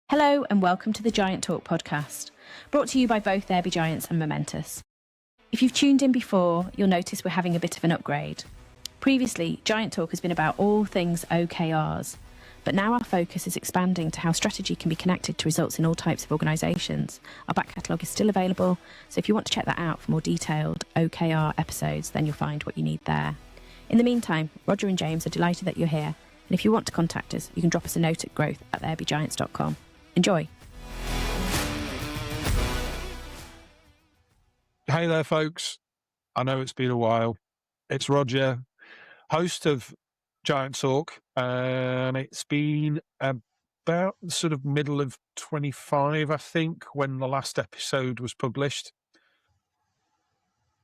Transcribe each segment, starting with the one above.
Hello and welcome to the Giant Talk podcast, brought to you by both There Be Giants and Momentus. If you've tuned in before, you'll notice we're having a bit of an upgrade. Previously, Giant Talk has been about all things OKRs, but now our focus is expanding to how strategy can be connected to results in all types of organisations. Our back catalogue is still available, so if you want to check that out for more detailed OKR episodes, then you'll find what you need there. In the meantime, Roger and James are delighted that you're here, and if you want to contact us, you can drop us a note at growth@therebegiants.com. Enjoy. Hey there, folks. I know it's been a while. It's Roger, host of Giant Talk, and it's been about sort of middle of 25, I think, when the last episode was published.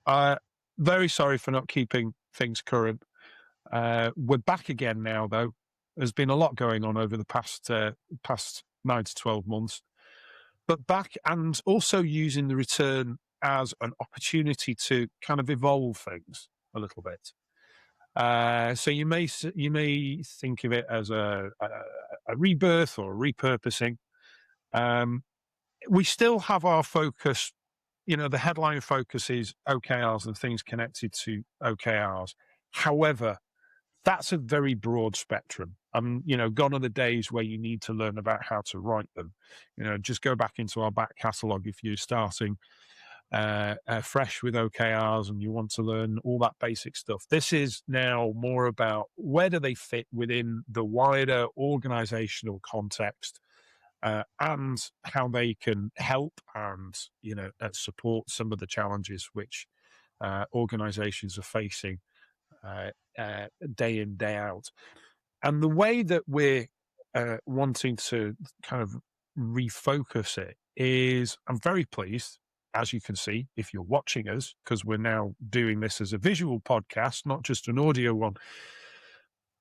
Very sorry for not keeping things current. We're back again now, though. There's been a lot going on over the past 9 to 12 months, but back and also using the return as an opportunity to kind of evolve things a little bit. So you may think of it as a rebirth or a repurposing. We still have our focus. The headline focus is OKRs and things connected to OKRs. However, that's a very broad spectrum. Gone are the days where you need to learn about how to write them. Just go back into our back catalogue if you're starting fresh with OKRs and you want to learn all that basic stuff. This is now more about where do they fit within the wider organizational context and how they can help and, support some of the challenges which organizations are facing day in, day out. And the way that we're wanting to kind of refocus it is, I'm very pleased, as you can see, if you're watching us, because we're now doing this as a visual podcast, not just an audio one.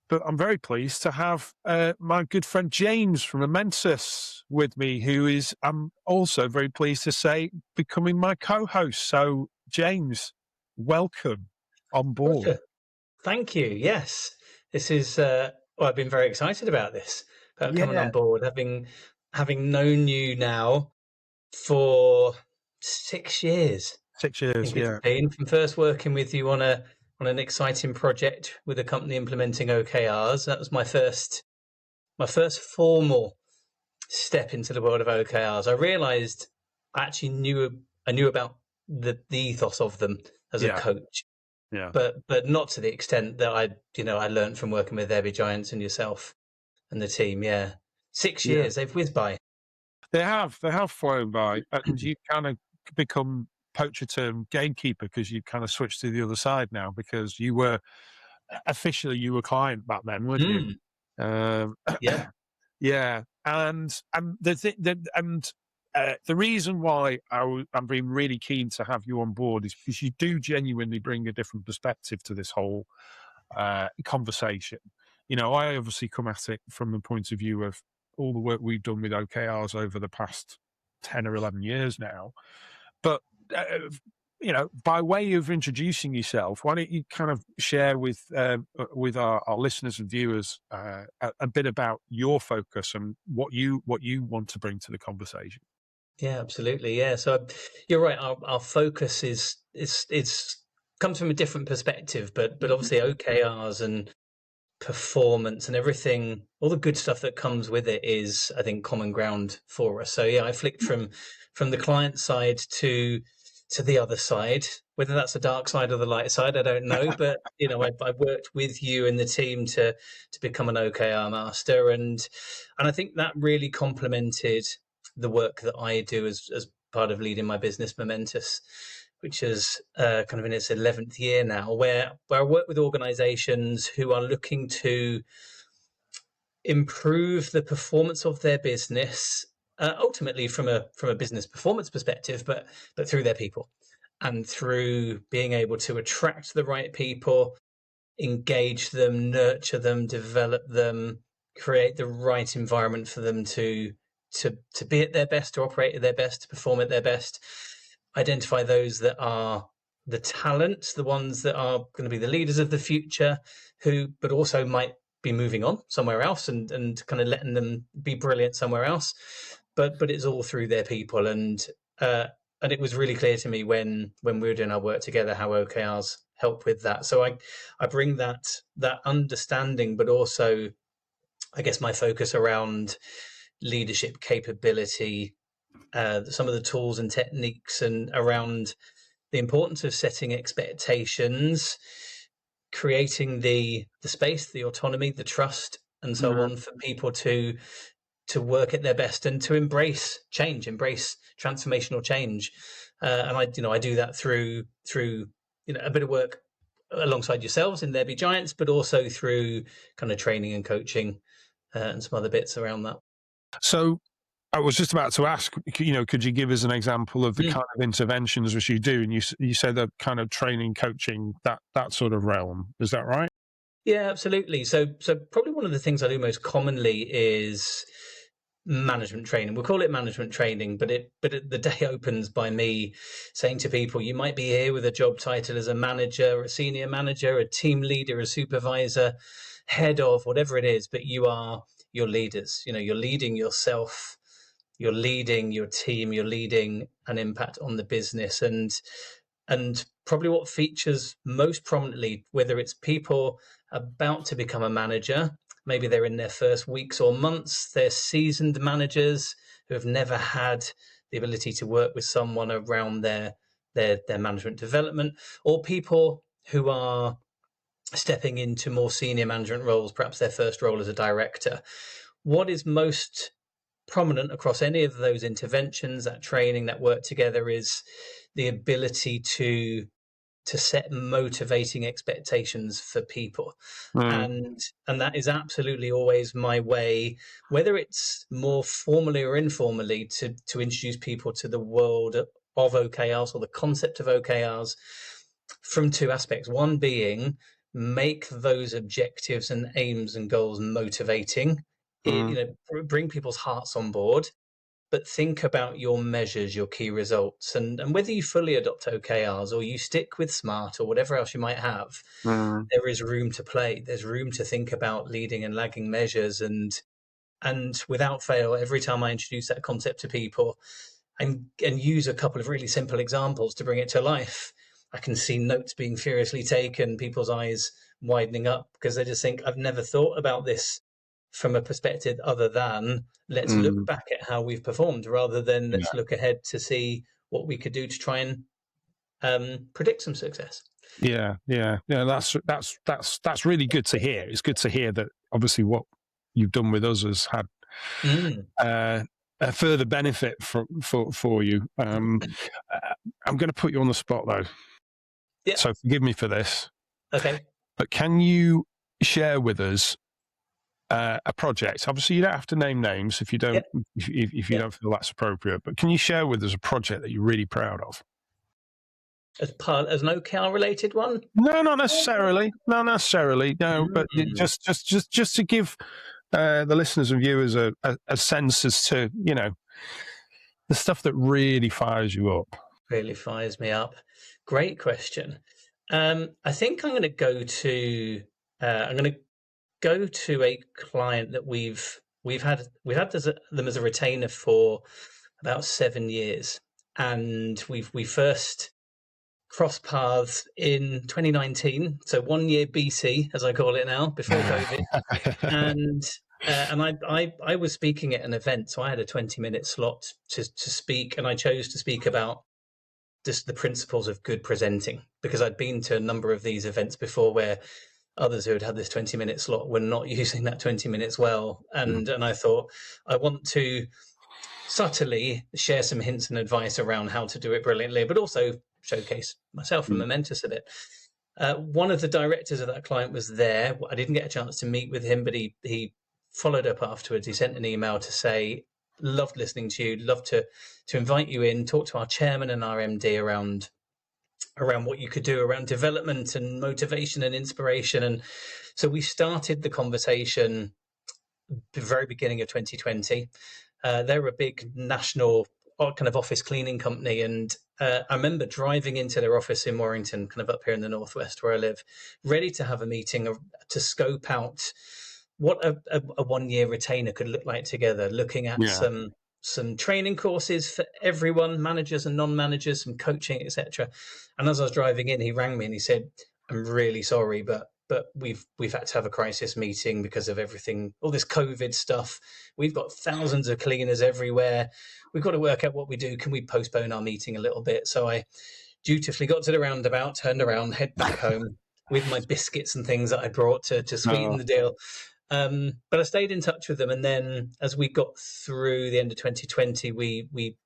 But I'm very pleased to have my good friend James from Momentus with me, who is, I'm also very pleased to say, becoming my co-host. So, James, welcome on board. Roger. Thank you. Yes, this is. I've been very excited about this, about coming on board, having known you now for 6 years. 6 years, yeah. Been from first working with you on an exciting project with a company implementing OKRs. That was my first formal step into the world of OKRs. I realised I actually knew about the ethos of them as a coach. Yeah. But not to the extent that I learned from working with There Be Giants and yourself and the team. Yeah. 6 years, they've whizzed by. They have flown by, and you kind of become, poacher term, gamekeeper, because you kind of switched to the other side now, because you were client back then, weren't you? Yeah. Yeah. And the reason why I'm being really keen to have you on board is because you do genuinely bring a different perspective to this whole conversation. I obviously come at it from the point of view of all the work we've done with OKRs over the past 10 or 11 years now. But, by way of introducing yourself, why don't you kind of share with our listeners and viewers a bit about your focus and what you want to bring to the conversation? Yeah, absolutely. Yeah. So you're right. Our focus is comes from a different perspective, but obviously OKRs and performance and everything, all the good stuff that comes with it is, I think, common ground for us. So yeah, I flicked from the client side to the other side, whether that's the dark side or the light side, I don't know. But I've worked with you and the team to become an OKR master, and I think that really complemented the work that I do as part of leading my business Momentus, which is kind of in its 11th year now, where I work with organizations who are looking to improve the performance of their business, ultimately from a business performance perspective, but through their people and through being able to attract the right people, engage them, nurture them, develop them, create the right environment for them to be at their best, to operate at their best, to perform at their best, identify those that are the talents, the ones that are going to be the leaders of the future, but also might be moving on somewhere else and kind of letting them be brilliant somewhere else. But it's all through their people. And it was really clear to me when we were doing our work together how OKRs help with that. So I bring that understanding, but also, I guess, my focus around leadership capability, some of the tools and techniques, and around the importance of setting expectations, creating the space, the autonomy, the trust, and so on for people to work at their best and to embrace change, embrace transformational change. And I do that through a bit of work alongside yourselves in There Be Giants, but also through kind of training and coaching and some other bits around that. So I was just about to ask, could you give us an example of the kind of interventions which you do? And you said that kind of training, coaching, that sort of realm. Is that right? Yeah, absolutely. So probably one of the things I do most commonly is management training. We'll call it management training, but the day opens by me saying to people, you might be here with a job title as a manager, a senior manager, a team leader, a supervisor, head of, whatever it is, but you're leaders. You're leading yourself, you're leading your team, you're leading an impact on the business. And probably what features most prominently, whether it's people about to become a manager, maybe they're in their first weeks or months, they're seasoned managers who have never had the ability to work with someone around their management development, or people who are stepping into more senior management roles, perhaps their first role as a director. What is most prominent across any of those interventions, that training, that work together, is the ability to set motivating expectations for people. And that is absolutely always my way, whether it's more formally or informally, to introduce people to the world of OKRs or the concept of OKRs from two aspects. One being, make those objectives and aims and goals motivating, bring people's hearts on board, but think about your measures, your key results, and whether you fully adopt OKRs or you stick with SMART or whatever else you might have, there is room to play. There's room to think about leading and lagging measures. And without fail, every time I introduce that concept to people and use a couple of really simple examples to bring it to life, I can see notes being furiously taken, people's eyes widening up, because they just think, I've never thought about this from a perspective other than let's look back at how we've performed, rather than let's look ahead to see what we could do to try and predict some success. Yeah. That's really good to hear. It's good to hear that obviously what you've done with us has had a further benefit for you. I'm going to put you on the spot though. Yeah. So forgive me for this. Okay. But can you share with us a project? Obviously, you don't have to name names if you don't if you don't feel that's appropriate. But can you share with us a project that you're really proud of? As an OKR related one? No, not necessarily. Not necessarily. No, but just to give the listeners and viewers a sense as to the stuff that really fires you up. Really fires me up. Great question. I think I'm going to go to a client that we've had them as a retainer for about 7 years, and we first crossed paths in 2019, so 1 year BC, as I call it now, before COVID. and I was speaking at an event, so I had a 20-minute slot to speak, and I chose to speak about just the principles of good presenting, because I'd been to a number of these events before where others who had this 20-minute slot were not using that 20 minutes well. And I thought, I want to subtly share some hints and advice around how to do it brilliantly, but also showcase myself and Momentus a bit. One of the directors of that client was there. I didn't get a chance to meet with him, but he followed up afterwards. He sent an email to say, loved listening to you, love to invite you in, talk to our chairman and our MD around what you could do around development and motivation and inspiration. And so we started the conversation the very beginning of 2020. They're a big national kind of office cleaning company. And I remember driving into their office in Warrington, kind of up here in the Northwest where I live, ready to have a meeting to scope out what a 1 year retainer could look like together, looking at some training courses for everyone, managers and non-managers, some coaching, etc. And as I was driving in, he rang me and he said, "I'm really sorry, but we've had to have a crisis meeting because of everything, all this COVID stuff. We've got thousands of cleaners everywhere. We've got to work out what we do. Can we postpone our meeting a little bit?" So I dutifully got to the roundabout, turned around, head back home with my biscuits and things that I brought to sweeten the deal. But I stayed in touch with them, and then as we got through the end of 2020, we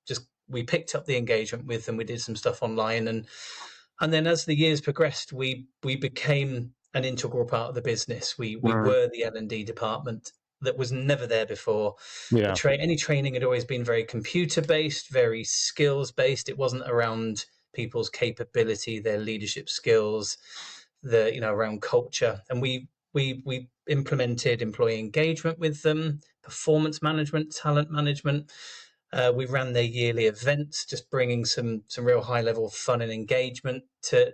picked up the engagement with them. We did some stuff online, and then as the years progressed, we became an integral part of the business. We were the L&D department that was never there before. Any training had always been very computer based, very skills based. It wasn't around people's capability, their leadership skills, around culture. And we implemented employee engagement with them, performance management, talent management. We ran their yearly events, just bringing some real high level fun and engagement to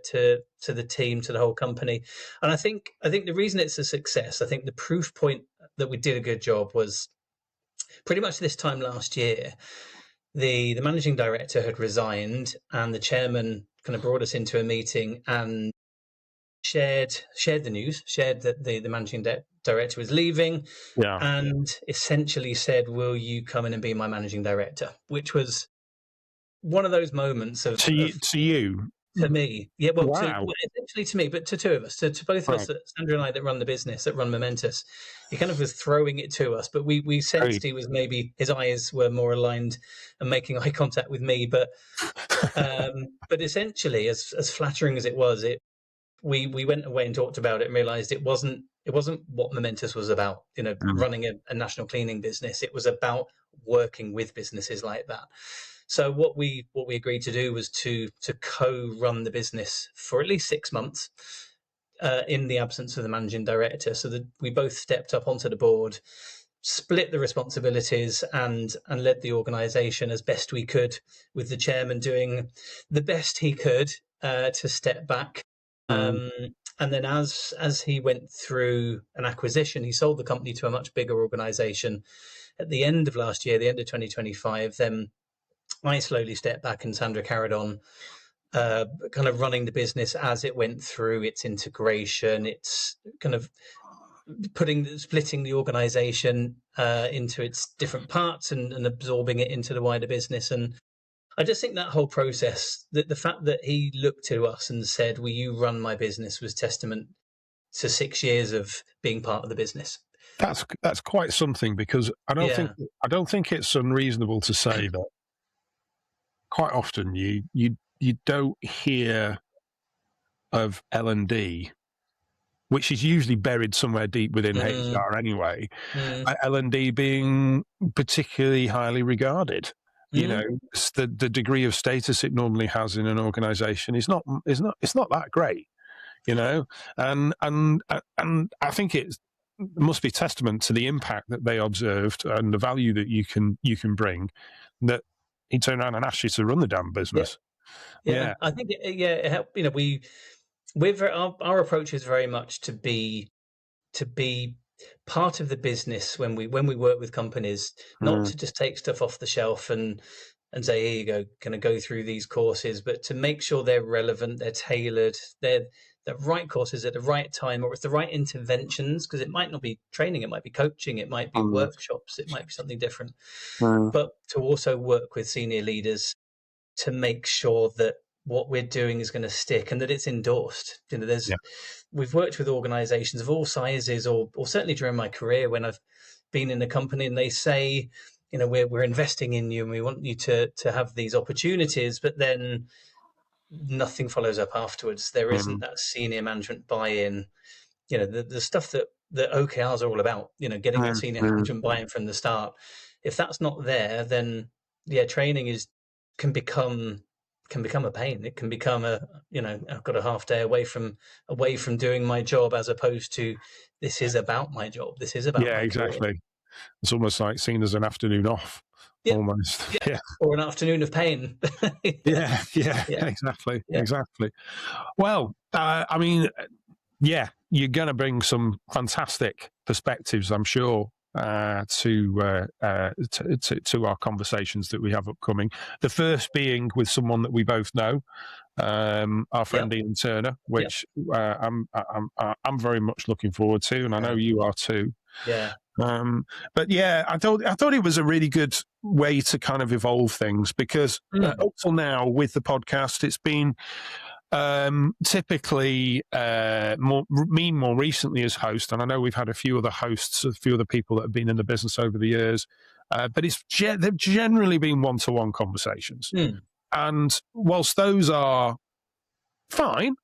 the team, to the whole company. And I think the reason it's a success, I think the proof point that we did a good job was pretty much this time last year. The managing director had resigned, and the chairman kind of brought us into a meeting and shared the news, shared that the managing director was leaving, and essentially said, "Will you come in and be my managing director?" Which was one of those moments of to me, essentially to me, but to two of us, to both of us, Sandra and I, that run the business, that run Momentus. He kind of was throwing it to us, but we sensed he was, maybe his eyes were more aligned and making eye contact with me. But essentially, as flattering as it was, we went away and talked about it and realized it wasn't what Momentus was about, running a national cleaning business. It was about working with businesses like that. So what we agreed to do was to co-run the business for at least 6 months in the absence of the managing director, so that we both stepped up onto the board, split the responsibilities, and led the organisation as best we could, with the chairman doing the best he could to step back. And then as he went through an acquisition, he sold the company to a much bigger organisation at the end of last year, the end of 2025. Then I slowly stepped back, and Sandra carried on kind of running the business as it went through its integration. It's kind of splitting the organisation into its different parts and absorbing it into the wider business. And I just think that whole process, that the fact that he looked to us and said, "Will you run my business?" was testament to 6 years of being part of the business. That's quite something, because I don't think it's unreasonable to say that quite often you don't hear of L&D, which is usually buried somewhere deep within HR anyway. L&D being particularly highly regarded. The degree of status it normally has in an organisation is not that great. And I think it must be testament to the impact that they observed and the value that you can bring, that he turned around and asked you to run the damn business. Yeah. I think it helped. Our approach is very much to be part of the business when we work with companies, not to just take stuff off the shelf and say, "Here you go, kind of go through these courses," but to make sure they're relevant, they're tailored, they're the right courses at the right time, or it's the right interventions, because it might not be training, it might be coaching, it might be workshops, it might be something different. But to also work with senior leaders to make sure that what we're doing is going to stick and that it's endorsed. We've worked with organizations of all sizes, or certainly during my career when I've been in a company and they say, we're investing in you and we want you to have these opportunities, but then nothing follows up afterwards. There isn't that senior management buy-in, the stuff that OKRs are all about, getting that senior management buy-in from the start. If that's not there, then training can become a pain. It can become I've got a half day away from doing my job, as opposed to, this is about my job. This is about my exactly. career. It's almost like seen as an afternoon off, almost. Yeah. Or an afternoon of pain. Exactly. Well, you're going to bring some fantastic perspectives, I'm sure, to our conversations that we have upcoming. The first being with someone that we both know, our friend Ian Turner, which I'm very much looking forward to, and I know you are too. Yeah. But yeah, I thought it was a really good way to kind of evolve things, because up till now with the podcast, it's been typically more recently as host, and I know we've had a few other hosts, a few other people that have been in the business over the years, but they've generally been one-to-one conversations. And whilst those are fine,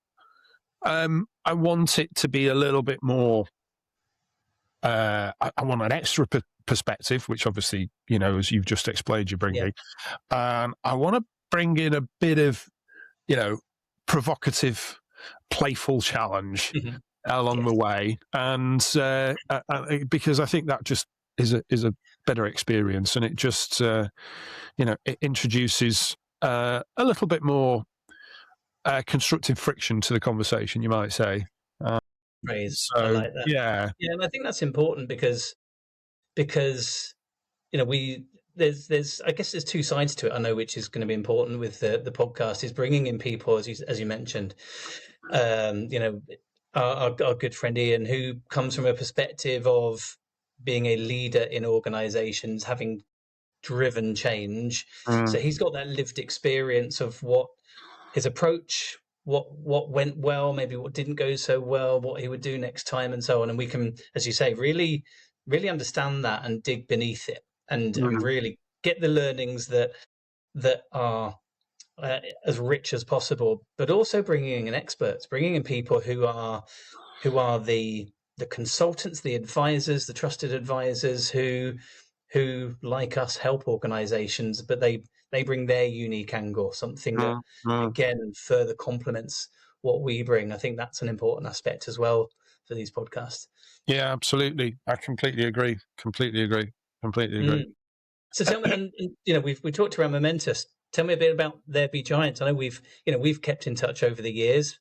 I want it to be a little bit more. I want an extra perspective, which obviously, as you've just explained, you're bringing. And I want to bring in a bit of, provocative, playful challenge along the way, and because I think that just is a better experience, and it just it introduces a little bit more constructive friction to the conversation, you might say. Praise. So, I like that. Yeah, and I think that's important because there's I guess there's two sides to it. I know, which is going to be important with the podcast, is bringing in people, as you mentioned, our good friend Ian, who comes from a perspective of being a leader in organizations, having driven change. So he's got that lived experience of what his approach, what went well, maybe what didn't go so well, what he would do next time, and so on. And we can, as you say, really understand that and dig beneath it, and really get the learnings that are as rich as possible, but also bringing in experts, bringing in people who are the consultants, the advisors, the trusted advisors who like us help organizations, but they bring their unique angle, something that again further complements what we bring. I think that's an important aspect as well for these podcasts. Yeah, absolutely. I completely agree. So tell me, and we talked around Momentus. Tell me a bit about There Be Giants. I know we've kept in touch over the years.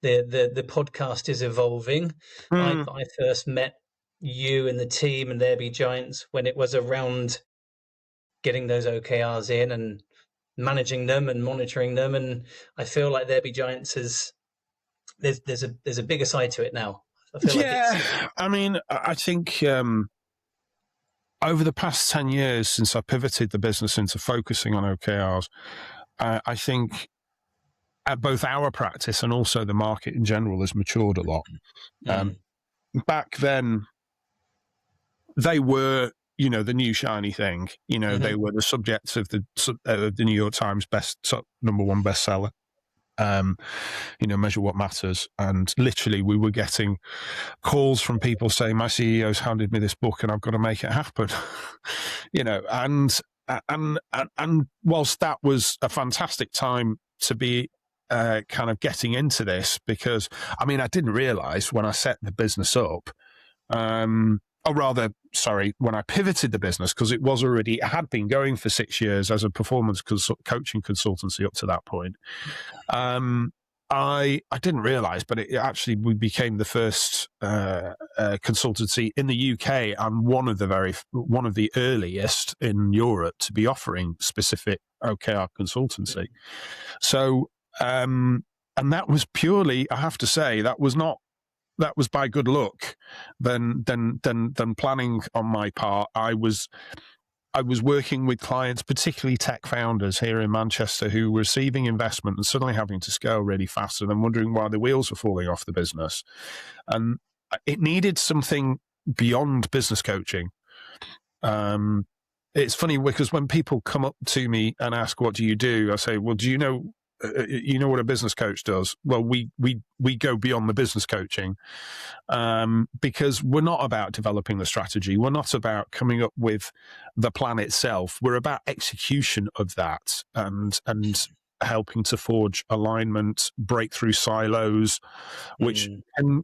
The podcast is evolving. I first met you and the team and There Be Giants when it was around getting those OKRs in and managing them and monitoring them. And I feel like There Be Giants there's a bigger side to it now. I feel I think over the past 10 years since I pivoted the business into focusing on OKRs, I think both our practice and also the market in general has matured a lot. Back then, they were, the new shiny thing. They were the subject of the New York Times number one bestseller. Measure what matters. And literally, we were getting calls from people saying, "My CEO's handed me this book, and I've got to make it happen." And whilst that was a fantastic time to be kind of getting into this, because I didn't realize when I set the business up, when I pivoted the business, because it had been going for 6 years as a performance coaching consultancy up to that point. I didn't realize, but we became the first consultancy in the UK and one of the earliest in Europe to be offering specific OKR consultancy. So, and that was purely, I have to say, that was by good luck than planning on my part. I was working with clients, particularly tech founders here in Manchester, who were receiving investment and suddenly having to scale really fast, and then wondering why the wheels were falling off the business. And it needed something beyond business coaching. It's funny because when people come up to me and ask, "What do you do?" I say, "Well, do you know what a business coach does?" Well, we go beyond the business coaching, because we're not about developing the strategy. We're not about coming up with the plan itself. We're about execution of that and helping to forge alignment, break through silos, which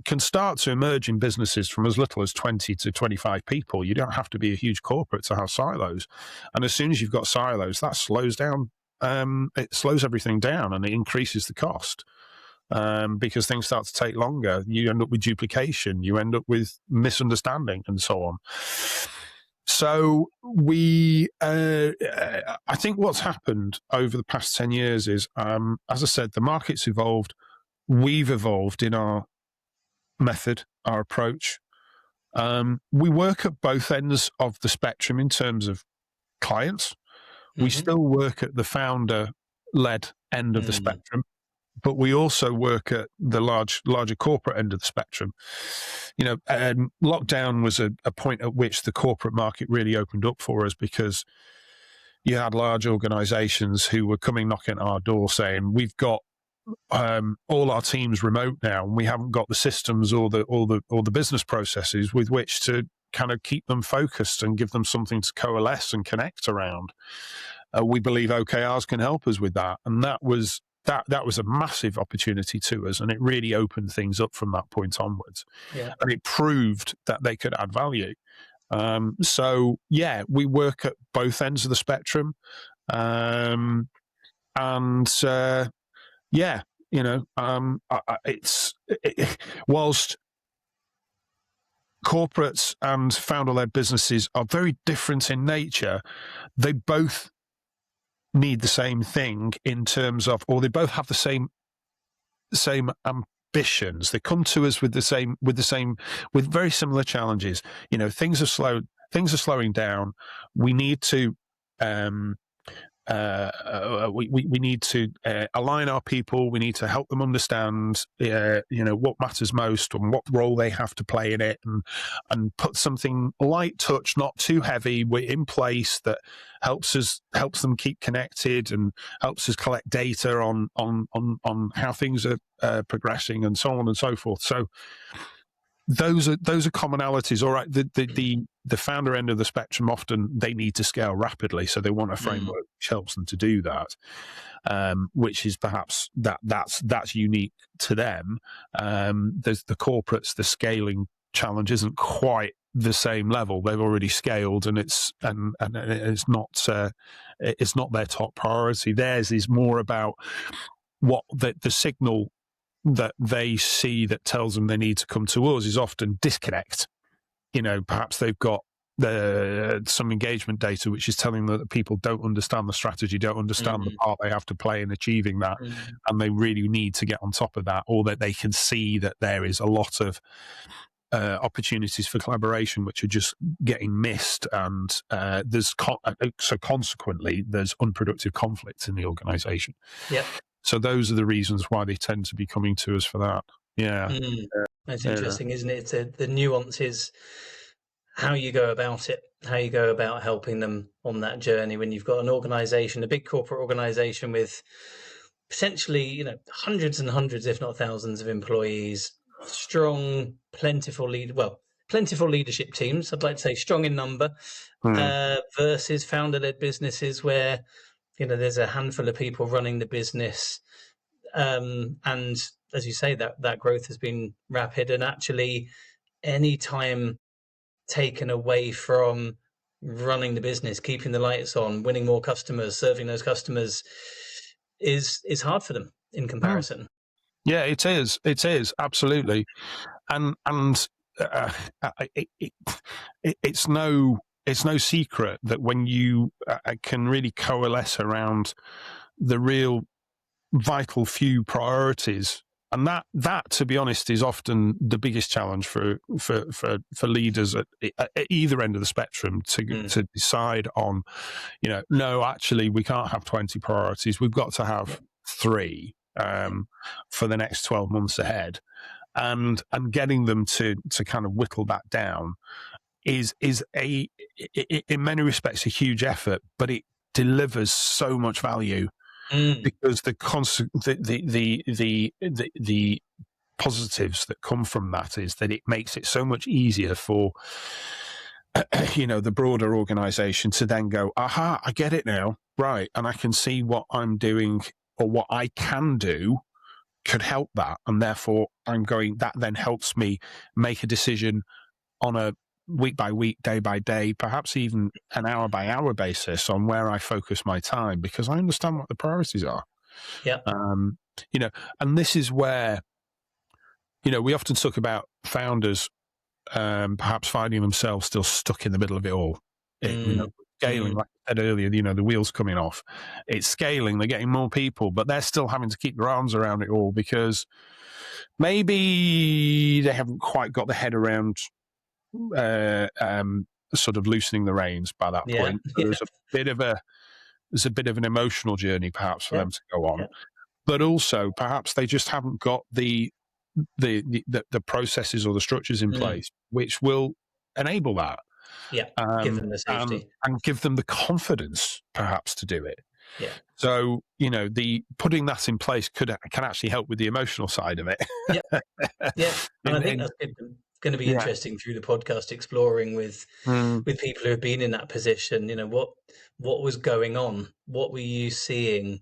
can start to emerge in businesses from as little as 20 to 25 people. You don't have to be a huge corporate to have silos. And as soon as you've got silos, that slows down. It slows everything down and it increases the cost. because things start to take longer. You end up with duplication, you end up with misunderstanding, and so on. So I think what's happened over the past 10 years is, as I said, the market's evolved. We've evolved in our method, our approach. We work at both ends of the spectrum in terms of clients. We still work at the founder-led end of the spectrum, but we also work at the larger corporate end of the spectrum. Lockdown was a point at which the corporate market really opened up for us, because you had large organizations who were coming knocking at our door saying, we've got all our teams remote now, and we haven't got the systems or the business processes with which to kind of keep them focused and give them something to coalesce and connect around. We believe OKRs can help us with that, and that was a massive opportunity to us, and it really opened things up from that point onwards. Yeah. And it proved that they could add value. So yeah, we work at both ends of the spectrum, whilst corporates and founder-led businesses are very different in nature, they both need the same thing in terms of, or they both have the same ambitions. They come to us with very similar challenges. Things are slowing down. We need to we need to align our people. We need to help them understand, what matters most and what role they have to play in it, and put something light touch, not too heavy, in place that helps them keep connected and helps us collect data on how things are progressing, and so on and so forth. So those are commonalities. All right, the founder end of the spectrum, often they need to scale rapidly, so they want a framework which helps them to do that, which is perhaps that's unique to them. There's the corporates, the scaling challenge isn't quite the same level. They've already scaled, and it's not their top priority. Theirs is more about what the signal that they see that tells them they need to come to us is often disconnect. Perhaps they've got some engagement data which is telling them that people don't understand the strategy, don't understand the part they have to play in achieving that, and they really need to get on top of that, or that they can see that there is a lot of opportunities for collaboration which are just getting missed, and so consequently there's unproductive conflict in the organization. Yeah. So those are the reasons why they tend to be coming to us for that. Yeah. That's interesting, isn't it? The nuance is how you go about it, how you go about helping them on that journey. When you've got an organization, a big corporate organization with potentially, hundreds and hundreds, if not thousands of employees, strong, plentiful leadership teams, I'd like to say strong in number, versus founder-led businesses where there's a handful of people running the business, and as you say, that growth has been rapid, and actually any time taken away from running the business, keeping the lights on, winning more customers, serving those customers is hard for them in comparison. Yeah, it is absolutely, and it's no secret that when you can really coalesce around the real vital few priorities, and that to be honest is often the biggest challenge for leaders at either end of the spectrum to decide on, no, actually we can't have 20 priorities, we've got to have 3 for the next 12 months ahead, and getting them to kind of whittle that down is in many respects a huge effort, but it delivers so much value, because the positives that come from that is that it makes it so much easier for the broader organization to then go, aha, I get it now, right, and I can see what I'm doing or what I can do could help that, and therefore that then helps me make a decision on a week by week, day by day, perhaps even an hour by hour basis on where I focus my time, because I understand what the priorities are. Yeah. You know, and this is where, you know, we often talk about founders perhaps finding themselves still stuck in the middle of it all. You know, scaling, like I said earlier, you know, the wheels coming off. It's scaling, they're getting more people, but they're still having to keep their arms around it all because maybe they haven't quite got the head around sort of loosening the reins by that point. So there's a bit of an emotional journey perhaps for them to go on. But also perhaps they just haven't got the processes or the structures in place which will enable that. Give them the safety and give them the confidence perhaps to do it. Yeah. So, you know, the putting that in place can actually help with the emotional side of it. Yeah. And I think that's going to be interesting through the podcast, exploring with people who have been in that position. You know, what was going on? What were you seeing?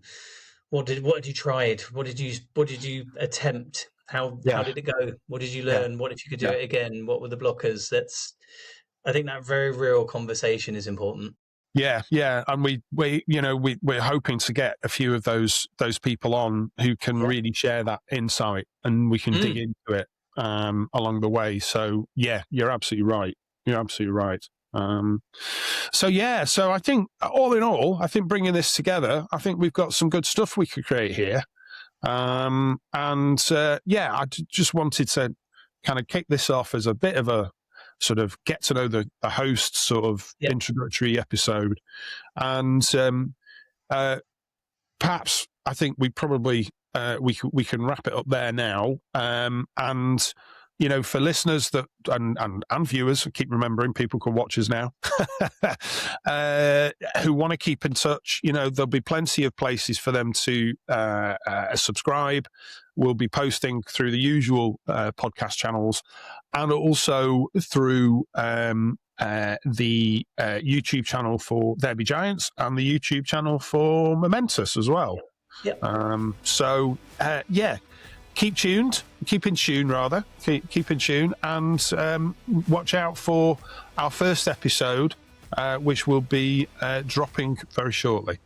What did you tried? What did you attempt? How did it go? What did you learn? What if you could do it again? What were the blockers? I think that very real conversation is important. Yeah, and we're hoping to get a few of those people on who can really share that insight, and we can dig into it along the way. So yeah, you're absolutely right. So I think all in all, I think bringing this together, I think we've got some good stuff we could create here. I just wanted to kind of kick this off as a bit of a sort of get to know the host sort of introductory episode. And perhaps I think we probably we can wrap it up there now. And you know, for listeners that and viewers, keep remembering people can watch us now, who want to keep in touch, you know, there'll be plenty of places for them to subscribe. We'll be posting through the usual podcast channels, and also through the YouTube channel for There Be Giants and the YouTube channel for Momentus as well. Keep in tune, and watch out for our first episode, which will be dropping very shortly.